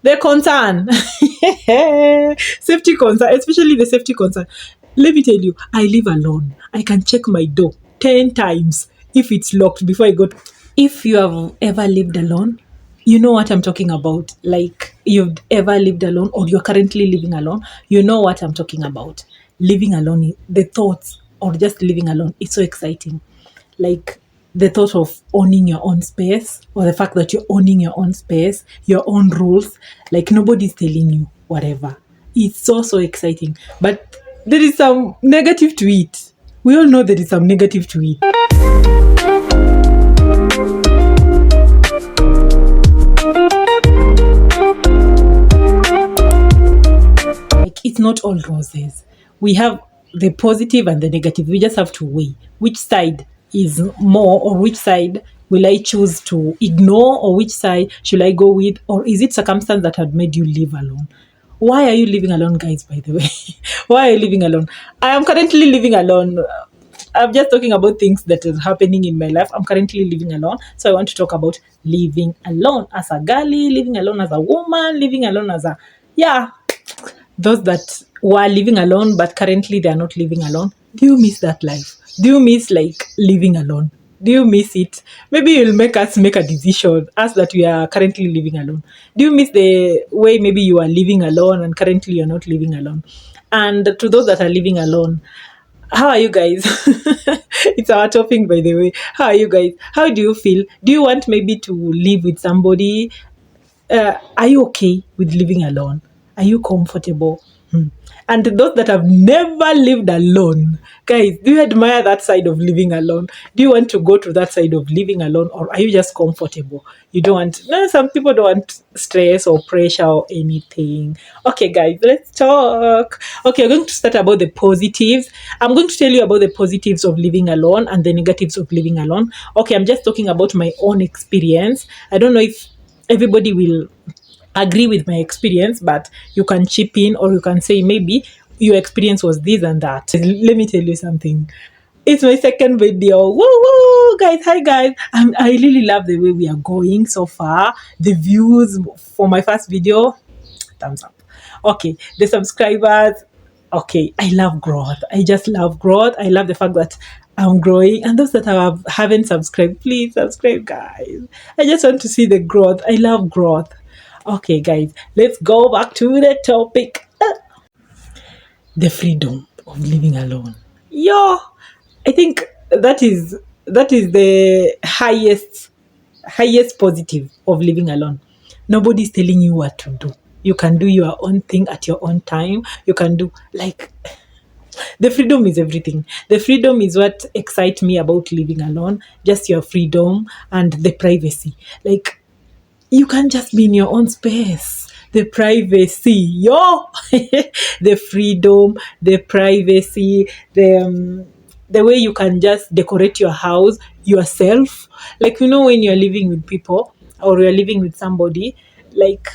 The concern, safety concern, especially the safety concern. Let me tell you, I live alone. I can check my door 10 times if it's locked before I go. If you have ever lived alone, you know what I'm talking about. Like you've ever lived alone or you're currently living alone, you know what I'm talking about. Living alone, the thoughts or just living alone, it's so exciting. Like the thought of owning your own space or the fact that you're owning your own space, your own rules, like nobody's telling you whatever. It's so, so exciting. But there is some negative to it. We all know there is some negative to it. Like it's not all roses. We have the positive and the negative. We just have to weigh which side is more or which side will I choose to ignore or which side should I go with, or is it circumstance that had made you live alone? Why are you living alone, guys, by the way? Why are you living alone? I am currently living alone. I'm just talking about things that is happening in my life. I'm currently living alone. So I want to talk about living alone as a girlie, living alone as a woman, living alone as a, yeah, those that were living alone but currently they are not living alone. Do you miss that life? Do you miss like living alone? Do you miss it? Maybe you'll make us make a decision, us that we are currently living alone. Do you miss the way maybe you are living alone and currently you're not living alone? And to those that are living alone, how are you guys? It's our topic, by the way. How are you guys? How do you feel? Do you want maybe to live with somebody? Are you okay with living alone? Are you comfortable? And those that have never lived alone, guys, do you admire that side of living alone? Do you want to go to that side of living alone, or are you just comfortable? You don't want, no, some people don't want stress or pressure or anything. Okay, guys, let's talk. Okay, I'm going to start about the positives. I'm going to tell you about the positives of living alone and the negatives of living alone. Okay, I'm just talking about my own experience. I don't know if everybody will agree with my experience, but you can chip in or you can say maybe your experience was this and that. Let me tell you something. It's my second video. Woo woo, guys! Hi guys! I really love the way we are going so far. The views for my first video, thumbs up. Okay, the subscribers. Okay, I love growth. I just love growth. I love the fact that I'm growing. And those that haven't subscribed, please subscribe, guys. I just want to see the growth. I love growth. Okay, guys, let's go back to the topic. The freedom of living alone. Yo, I think that is the highest positive of living alone. Nobody's telling you what to do. You can do your own thing at your own time. You can do like the freedom is everything. The freedom is what excites me about living alone. Just your freedom and the privacy. Like you can just be in your own space. The privacy, yo, the freedom, the privacy, the way you can just decorate your house yourself. Like when you're living with people or you're living with somebody, like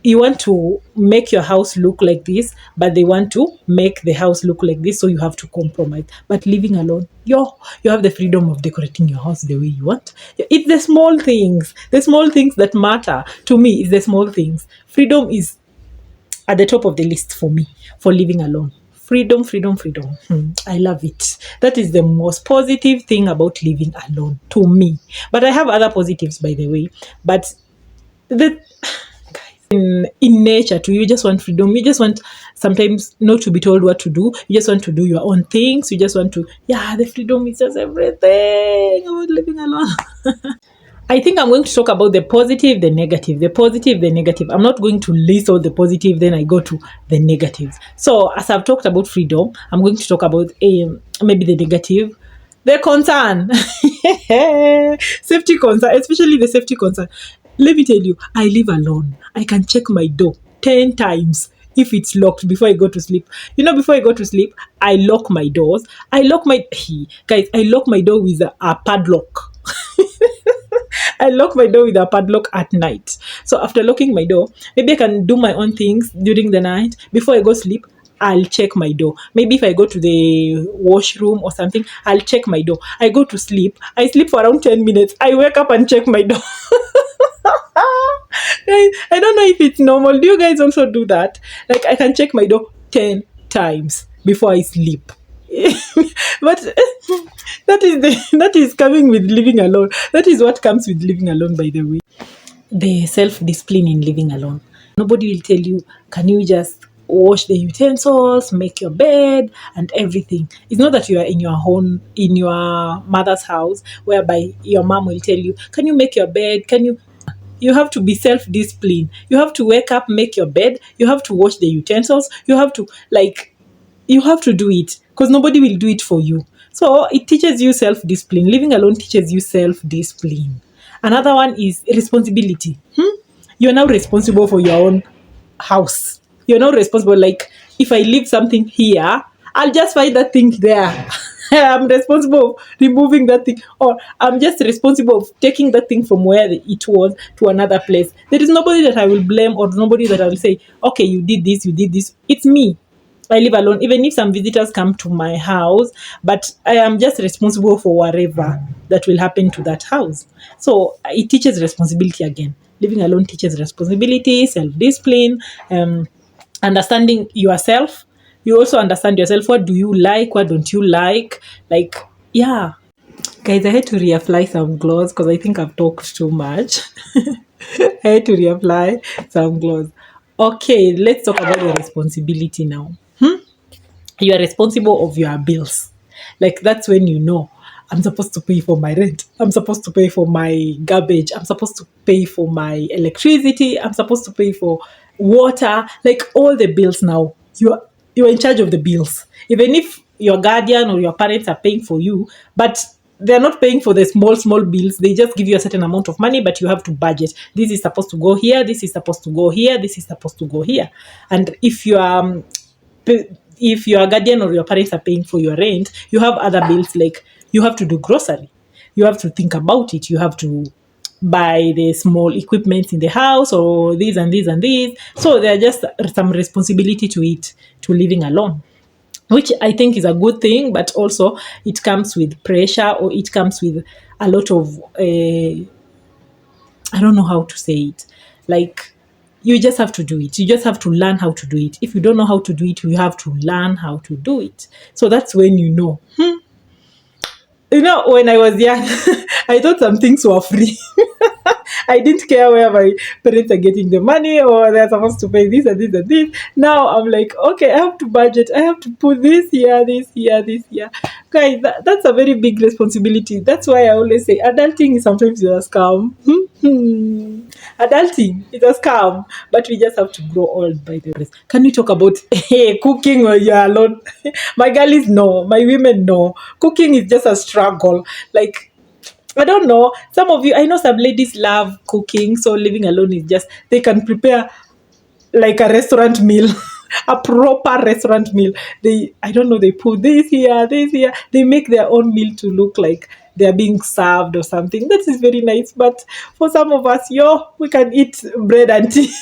you want to make your house look like this, but they want to make the house look like this, so you have to compromise. But living alone, you have the freedom of decorating your house the way you want. It's the small things that matter to me. Is the small things. Freedom is at the top of the list for me for living alone. Freedom, freedom, freedom. I love it. That is the most positive thing about living alone to me. But I have other positives, by the way. But the in nature too, you just want freedom. You just want sometimes not to be told what to do. You just want to do your own things. You just want to, the freedom is just everything about living alone. I think I'm going to talk about the positive, the negative, the positive, the negative. I'm not going to list all the positive, then I go to the negatives. So as I've talked about freedom, I'm going to talk about maybe the negative, the concern, safety concern, especially the safety concern. Let me tell you, I live alone. I can check my door 10 times if it's locked before I go to sleep. Before I go to sleep, I lock my doors. I lock my door with a padlock. I lock my door with a padlock at night. So after locking my door, maybe I can do my own things during the night. Before I go sleep, I'll check my door. Maybe if I go to the washroom or something, I'll check my door. I go to sleep. I sleep for around 10 minutes. I wake up and check my door. I don't know if it's normal. Do you guys also do that? Like, I can check my door 10 times before I sleep. But that is coming with living alone. That is what comes with living alone, by the way. The self-discipline in living alone. Nobody will tell you, can you just wash the utensils, make your bed, and everything. It's not that you are in your home, in your mother's house, whereby your mom will tell you, can you make your bed? Can you? You have to be self-disciplined. You have to wake up, make your bed. You have to wash the utensils. You have to, like, you have to do it because nobody will do it for you. So it teaches you self-discipline. Living alone teaches you self-discipline. Another one is responsibility. You're now responsible for your own house. You're not responsible. Like, if I leave something here, I'll just find that thing there. I'm responsible of removing that thing, or I'm just responsible of taking that thing from where it was to another place. There is nobody that I will blame, or nobody that I will say, okay, you did this, you did this. It's me. I live alone, even if some visitors come to my house, but I am just responsible for whatever that will happen to that house. So it teaches responsibility again. Living alone teaches responsibility, self-discipline, understanding yourself. You also understand yourself. What do you like? What don't you like? Like, yeah. Guys, I had to reapply some gloss because I think I've talked too much. I had to reapply some gloss. Okay, let's talk about your responsibility now. You are responsible of your bills. Like, that's when you know, I'm supposed to pay for my rent. I'm supposed to pay for my garbage. I'm supposed to pay for my electricity. I'm supposed to pay for water. Like, all the bills now. You're in charge of the bills. Even if your guardian or your parents are paying for you, but they're not paying for the small bills. They just give you a certain amount of money, but you have to budget. This is supposed to go here. This is supposed to go here. This is supposed to go here. And if your guardian or your parents are paying for your rent, you have other bills, like you have to do grocery. You have to think about it. You have to buy the small equipment in the house, or these and these and these. So there are just some responsibility to it, to living alone, which I think is a good thing, but also it comes with pressure, or it comes with a lot of, I don't know how to say it. Like, you just have to do it. You just have to learn how to do it. If you don't know how to do it, you have to learn how to do it. So that's when you know. You know, when I was young, I thought some things were free. I didn't care where my parents are getting the money, or they're supposed to pay this and this and this. Now I'm like, okay, I have to budget. I have to put this here, this here, this here. Guys, that's a very big responsibility. That's why I always say adulting is sometimes a scam. Adulting is a scam, but we just have to grow old by the rest. Can we talk about cooking when you're alone? My girlies know, my women know. Cooking is just a struggle. Like, I don't know. Some of you, I know some ladies love cooking, so living alone is just, they can prepare like a restaurant meal, a proper restaurant meal. I don't know, they put this here, this here. They make their own meal to look like they're being served or something. That is very nice. But for some of us, we can eat bread and tea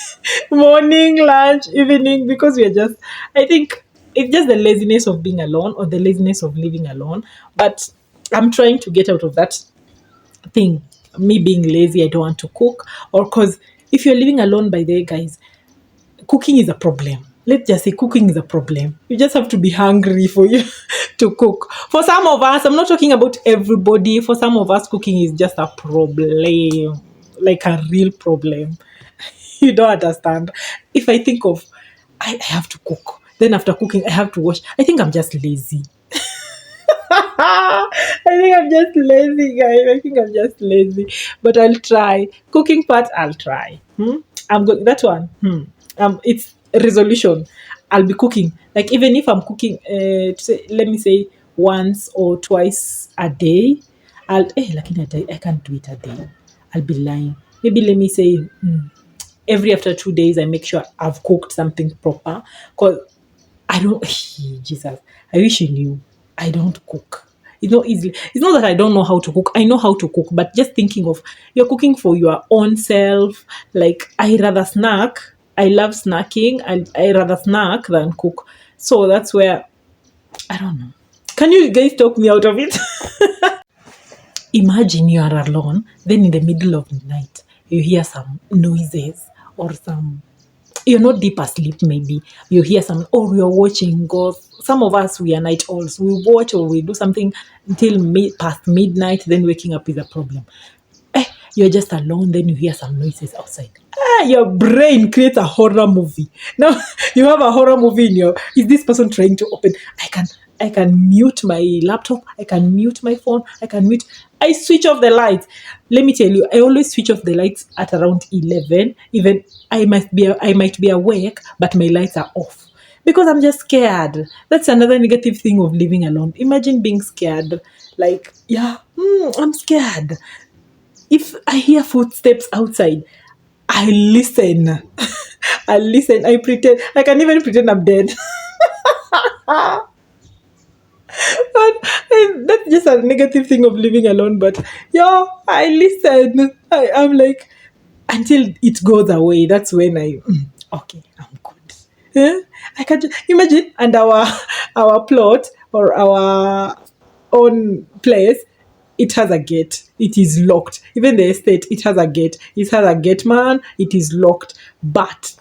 morning, lunch, evening, because we're just, I think it's just the laziness of being alone, or the laziness of living alone. But I'm trying to get out of that thing, me being lazy. I don't want to cook, or because if you're living alone, by the way, guys, cooking is a problem. Let's just say cooking is a problem. You just have to be hungry for you to cook. For some of us, I'm not talking about everybody. For some of us, cooking is just a problem, like a real problem. You don't understand. If I think of, I have to cook, then after cooking, I have to wash. I think I'm just lazy. I think I'm just lazy, guys. I think I'm just lazy. But I'll try. Cooking part, I'll try. I'm good. That one. It's a resolution. I'll be cooking. Like, even if I'm cooking, let me say once or twice a day, I can't do it a day. I'll be lying. Maybe let me say every after 2 days, I make sure I've cooked something proper. Because I don't, Jesus, I wish you knew. I don't cook. It's not easy. It's not that I don't know how to cook. I know how to cook, but just thinking of, you're cooking for your own self. Like, I rather snack. I love snacking. I rather snack than cook. So that's where, I don't know. Can you guys talk me out of it? Imagine you are alone, then in the middle of the night, you hear some noises or some, you're not deep asleep, maybe you hear some, or you're watching golf. Some of us, we are night owls, we watch or we do something until past midnight, then waking up is a problem. You're just alone, then you hear some noises outside. Your brain creates a horror movie. Now you have a horror movie in your, is this person trying to open? I can mute my laptop, I can mute my phone, I switch off the lights. Let me tell you, I always switch off the lights at around 11. Even I might be awake, but my lights are off because I'm just scared. That's another negative thing of living alone. Imagine being scared. Like, yeah, I'm scared. If I hear footsteps outside, I listen. I listen. I pretend. I can even pretend I'm dead. But that's just a negative thing of living alone. But yeah, I listen. I'm like, until it goes away. That's when okay, I'm good. I can just imagine, and our plot or our own place, it has a gate. It is locked. Even the estate, it has a gate. It has a gate man. It is locked. But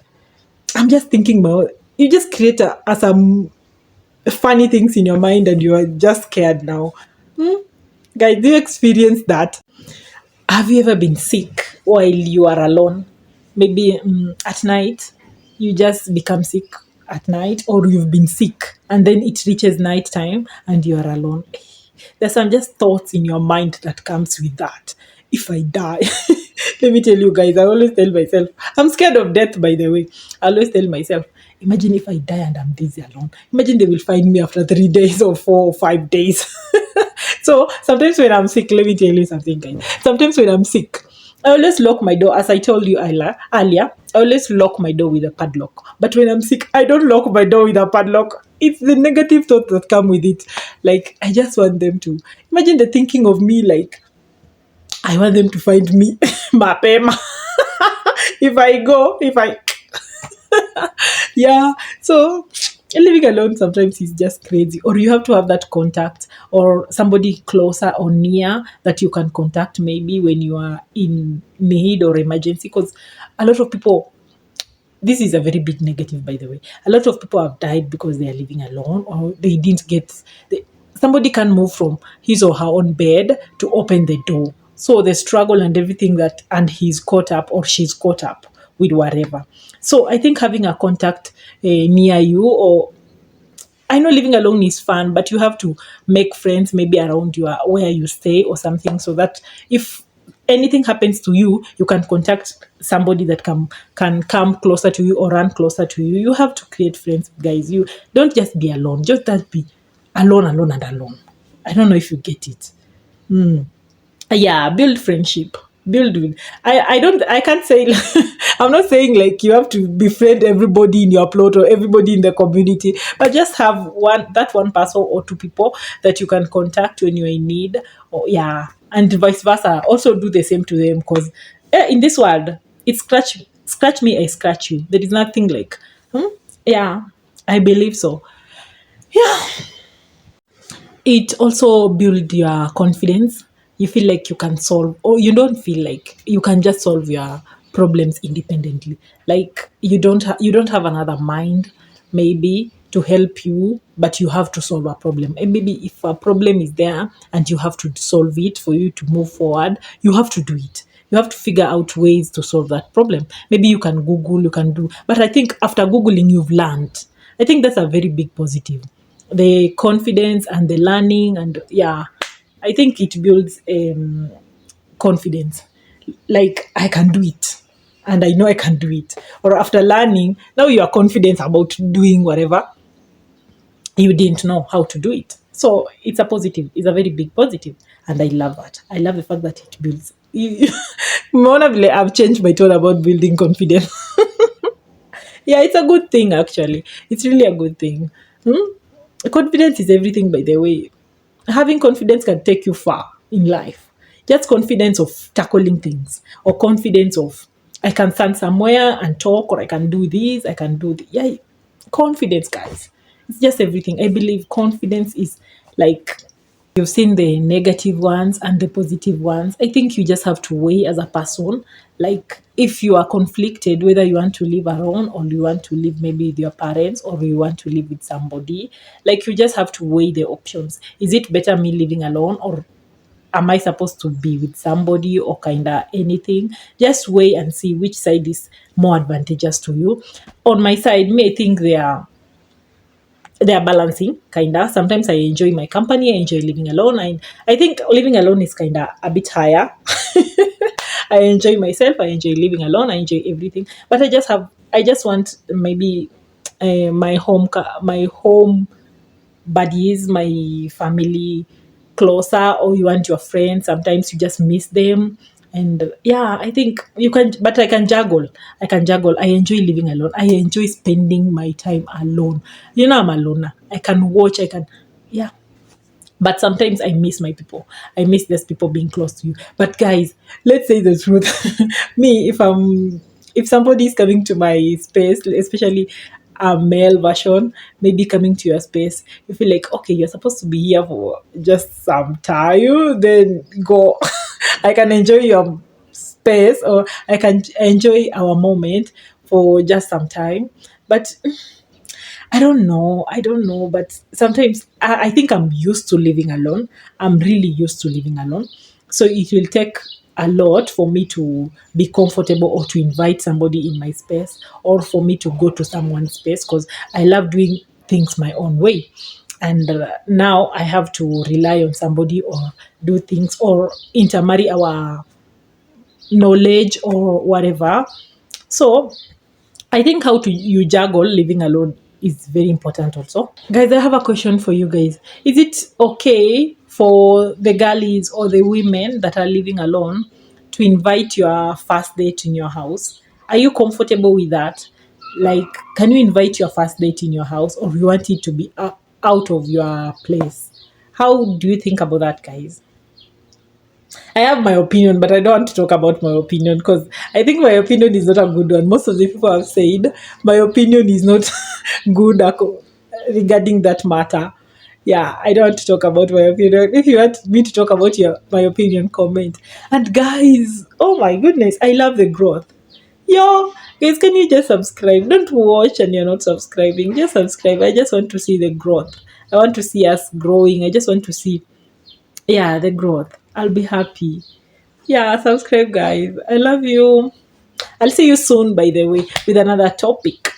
I'm just thinking, you just create some funny things in your mind, and you are just scared now. Guys, do you experience that? Have you ever been sick while you are alone? Maybe at night, you just become sick at night, or you've been sick and then it reaches night time and you are alone. There's some just thoughts in your mind that comes with that. If I die, let me tell you guys, I always tell myself, I'm scared of death, by the way. I always tell myself, imagine if I die and I'm busy alone. Imagine they will find me after 3 days or 4 or 5 days. So sometimes when I'm sick, let me tell you something, guys. Sometimes when I'm sick, I always lock my door. As I told you earlier, I always lock my door with a padlock. But when I'm sick, I don't lock my door with a padlock. It's the negative thoughts that come with it. Like, I just want them to imagine the thinking of me. Like, I want them to find me, mapema. if I yeah. So living alone sometimes is just crazy, or you have to have that contact or somebody closer or near that you can contact maybe when you are in need or emergency. Because a lot of people, this is a very big negative, by the way, a lot of people have died because they are living alone, or they didn't get somebody can move from his or her own bed to open the door. So the struggle and everything, that, and he's caught up or she's caught up with whatever. So I think having a contact near you, or I know living alone is fun, but you have to make friends maybe around you, where you stay or something, so that if anything happens to you, you can contact somebody that can come closer to you or run closer to you. You have to create friends, guys. You don't just be alone. Just don't be alone, alone, and alone. I don't know if you get it. Yeah, build friendship, build with, I can't say I'm not saying like you have to befriend everybody in your plot or everybody in the community, but just have one person or two people that you can contact when you're in need, or yeah, and vice versa, also do the same to them. Because in this world, it's scratch me, I scratch you. There is nothing like yeah, I believe so. Yeah, it also build your confidence. You feel like you can solve, or you don't feel like you can just solve your problems independently. Like you don't have another mind maybe to help you, but you have to solve a problem. And maybe if a problem is there and you have to solve it for you to move forward, you have to do it. You have to figure out ways to solve that problem. Maybe you can Google, you can do, but I think after Googling, you've learned. I think that's a very big positive, the confidence and the learning. And yeah, I think it builds confidence. Like, I can do it, and I know I can do it. Or after learning, now you are confident about doing whatever you didn't know how to do it. So it's a positive, it's a very big positive, and I love that. I love the fact that it builds. Mona vile I've changed my tone about building confidence. Yeah, it's a good thing, actually. It's really a good thing. Confidence is everything, by the way. Having confidence can take you far in life. Just confidence of tackling things, or confidence of I can stand somewhere and talk, or I can do this, I can do yeah. Confidence, guys. It's just everything. I believe confidence is like You've seen the negative ones and the positive ones. I think you just have to weigh as a person. Like if you are conflicted, whether you want to live alone or you want to live maybe with your parents or you want to live with somebody, like you just have to weigh the options. Is it better me living alone, or am I supposed to be with somebody, or kinda anything? Just weigh and see which side is more advantageous to you. On my side, me, I think they are balancing kinda. Sometimes I enjoy my company, I enjoy living alone. I think living alone is kinda a bit higher. I enjoy myself, I enjoy living alone, I enjoy everything. But I just want maybe my home buddies, my family closer, or you want your friends. Sometimes you just miss them. And yeah, I think you can, but I can juggle. I can juggle. I enjoy living alone. I enjoy spending my time alone. I'm alone. I can watch, I can, yeah. But sometimes I miss my people. I miss these people being close to you. But guys, let's say the truth. Me, if somebody is coming to my space, especially a male version, maybe coming to your space, you feel like, okay, you're supposed to be here for just some time, then go. I can enjoy your space, or I can enjoy our moment for just some time. But I don't know. I don't know. But sometimes I think I'm used to living alone. I'm really used to living alone. So it will take a lot for me to be comfortable, or to invite somebody in my space, or for me to go to someone's space, because I love doing things my own way. And now I have to rely on somebody, or do things, or intermarry our knowledge or whatever. So I think how to you juggle living alone is very important also. Guys, I have a question for you guys. Is it okay for the girlies or the women that are living alone to invite your first date in your house? Are you comfortable with that? Like, can you invite your first date in your house, or you want it to be out of your place? How do you think about that, guys? I have my opinion, but I don't want to talk about my opinion, because I think my opinion is not a good one. Most of the people have said my opinion is not good regarding that matter. Yeah, I don't want to talk about my opinion. If you want me to talk about my opinion, comment. And guys, oh my goodness, I love the growth. Yo, guys, can you just subscribe? Don't watch and you're not subscribing. Just subscribe. I just want to see the growth. I want to see us growing. I just want to see, yeah, the growth. I'll be happy. Yeah, subscribe, guys. I love you. I'll see you soon, by the way, with another topic.